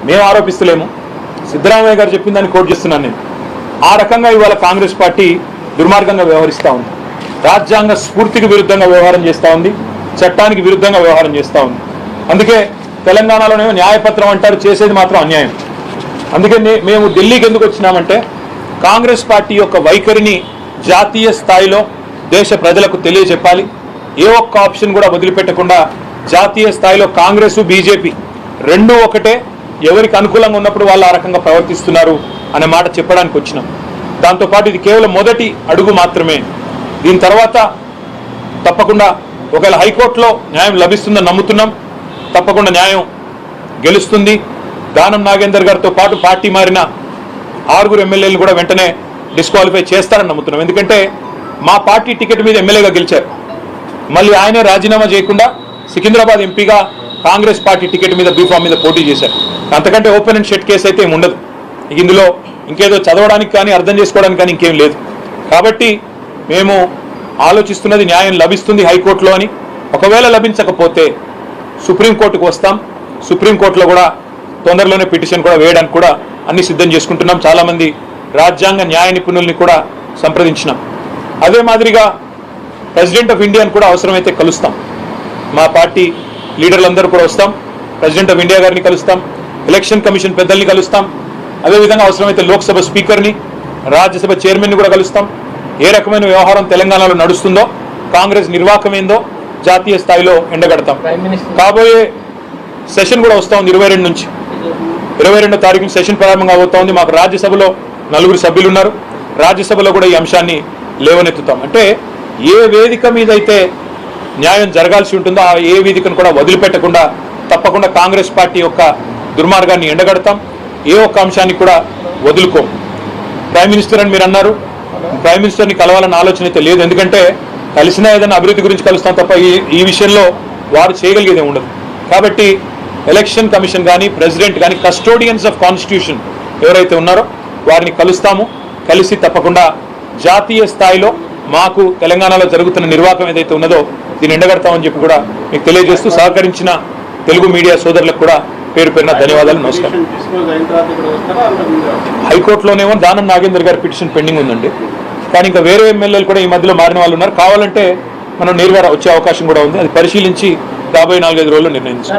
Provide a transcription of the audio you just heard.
మేము ఆరోపిస్తలేము, సిద్ధరామయ్య గారు చెప్పిన దాన్ని కోట్ చేస్తున్నాను నేను. ఆ రకంగా ఇవాళ కాంగ్రెస్ పార్టీ దుర్మార్గంగా వ్యవహరిస్తూ ఉంది, రాజ్యాంగ స్ఫూర్తికి విరుద్ధంగా వ్యవహారం చేస్తూ ఉంది, చట్టానికి విరుద్ధంగా వ్యవహారం చేస్తూ ఉంది. అందుకే తెలంగాణలోనేమో న్యాయపత్రం అంటారు, చేసేది మాత్రం అన్యాయం. అందుకే మేము ఢిల్లీకి ఎందుకు వచ్చినామంటే కాంగ్రెస్ పార్టీ యొక్క వైఖరిని జాతీయ స్థాయిలో దేశ ప్రజలకు తెలియజెప్పాలి. ఏ ఒక్క ఆప్షన్ కూడా వదిలిపెట్టకుండా జాతీయ స్థాయిలో కాంగ్రెస్ బీజేపీ రెండూ ఒకటే, ఎవరికి అనుకూలంగా ఉన్నప్పుడు వాళ్ళు ఆ రకంగా ప్రవర్తిస్తున్నారు అనే మాట చెప్పడానికి వచ్చినాం. దాంతోపాటు ఇది కేవలం మొదటి అడుగు మాత్రమే. దీని తర్వాత తప్పకుండా ఒకవేళ హైకోర్టులో న్యాయం లభిస్తుందని నమ్ముతున్నాం. తప్పకుండా న్యాయం గెలుస్తుంది. దానం నాగేందర్ గారితో పాటు పార్టీ మారిన 6 ఎమ్మెల్యేలు కూడా వెంటనే డిస్క్వాలిఫై చేస్తారని నమ్ముతున్నాం. ఎందుకంటే మా పార్టీ టికెట్ మీద ఎమ్మెల్యేగా గెలిచారు, మళ్ళీ ఆయనే రాజీనామా చేయకుండా సికింద్రాబాద్ ఎంపీగా కాంగ్రెస్ పార్టీ టికెట్ మీద బీఫామ్ మీద పోటీ చేశారు. అంతకంటే ఓపెన్ అండ్ షట్ కేసు అయితే ఏమి ఉండదు. ఇందులో ఇంకేదో చదవడానికి కానీ అర్థం చేసుకోవడానికి కానీ ఇంకేం లేదు. కాబట్టి మేము ఆలోచిస్తున్నది న్యాయం లభిస్తుంది హైకోర్టులో అని. ఒకవేళ లభించకపోతే సుప్రీంకోర్టుకు వస్తాం. సుప్రీంకోర్టులో కూడా తొందరలోనే పిటిషన్ కూడా వేయడానికి కూడా అన్ని సిద్ధం చేసుకుంటున్నాం. చాలామంది రాజ్యాంగ న్యాయ నిపుణుల్ని కూడా సంప్రదించినాం. అదే మాదిరిగా ప్రెసిడెంట్ ఆఫ్ ఇండియాని కూడా అవసరమైతే కలుస్తాం. మా పార్టీ లీడర్లందరూ కూడా వస్తాం. ప్రెసిడెంట్ ఆఫ్ ఇండియా గారిని కలుస్తాం, ఎలక్షన్ కమిషన్ పెద్దల్ని కలుస్తాం. అదేవిధంగా అవసరమైతే లోక్సభ స్పీకర్ని, రాజ్యసభ చైర్మన్ని కూడా కలుస్తాం. ఏ రకమైన వ్యవహారం తెలంగాణలో నడుస్తుందో, కాంగ్రెస్ నిర్వాహకం ఏందో జాతీయ స్థాయిలో ఎండగడతాం. కాబోయే సెషన్ కూడా వస్తూ ఉంది 22 నుంచి. 22వ తారీఖున సెషన్ ప్రారంభంగా అవుతా ఉంది. మాకు రాజ్యసభలో 4 సభ్యులు ఉన్నారు. రాజ్యసభలో కూడా ఈ అంశాన్ని లేవనెత్తుతాం. అంటే ఏ వేదిక మీద అయితే న్యాయం జరగాల్సి ఉంటుందో ఆ ఏ వేదికను కూడా వదిలిపెట్టకుండా తప్పకుండా కాంగ్రెస్ పార్టీ యొక్క దుర్మార్గాన్ని ఎండగడతాం. ఏ ఒక్క అంశాన్ని కూడా వదులుకోం. ప్రైమ్ మినిస్టర్ అని మీరు అన్నారు, ప్రైమ్ మినిస్టర్ని కలవాలన్న ఆలోచన అయితే లేదు. ఎందుకంటే కలిసినా ఏదైనా అభివృద్ధి గురించి కలుస్తాం తప్ప ఈ విషయంలో వారు చేయగలిగేదే ఉండదు. కాబట్టి ఎలక్షన్ కమిషన్ కానీ ప్రెసిడెంట్ కానీ కస్టోడియన్స్ ఆఫ్ కాన్స్టిట్యూషన్ ఎవరైతే ఉన్నారో వారిని కలుస్తాము. కలిసి తప్పకుండా జాతీయ స్థాయిలో మాకు తెలంగాణలో జరుగుతున్న నిర్వాహకం ఏదైతే ఉన్నదో దీన్ని ఎండగడతామని చెప్పి కూడా మీకు తెలియజేస్తూ సహకరించిన తెలుగు మీడియా సోదరులకు కూడా పేరు పేరున ధన్యవాదాలు, నమస్కారం. హైకోర్టులోనేమో దానం నాగేందర్ గారి పిటిషన్ పెండింగ్ ఉందండి. కానీ ఇంకా వేరే ఎమ్మెల్యేలు కూడా ఈ మధ్యలో మారిన వాళ్ళు ఉన్నారు. కావాలంటే మనం నేరుగా వచ్చే అవకాశం కూడా ఉంది. అది పరిశీలించి రాబోయే 4-5 రోజుల్లో నిర్ణయించాం.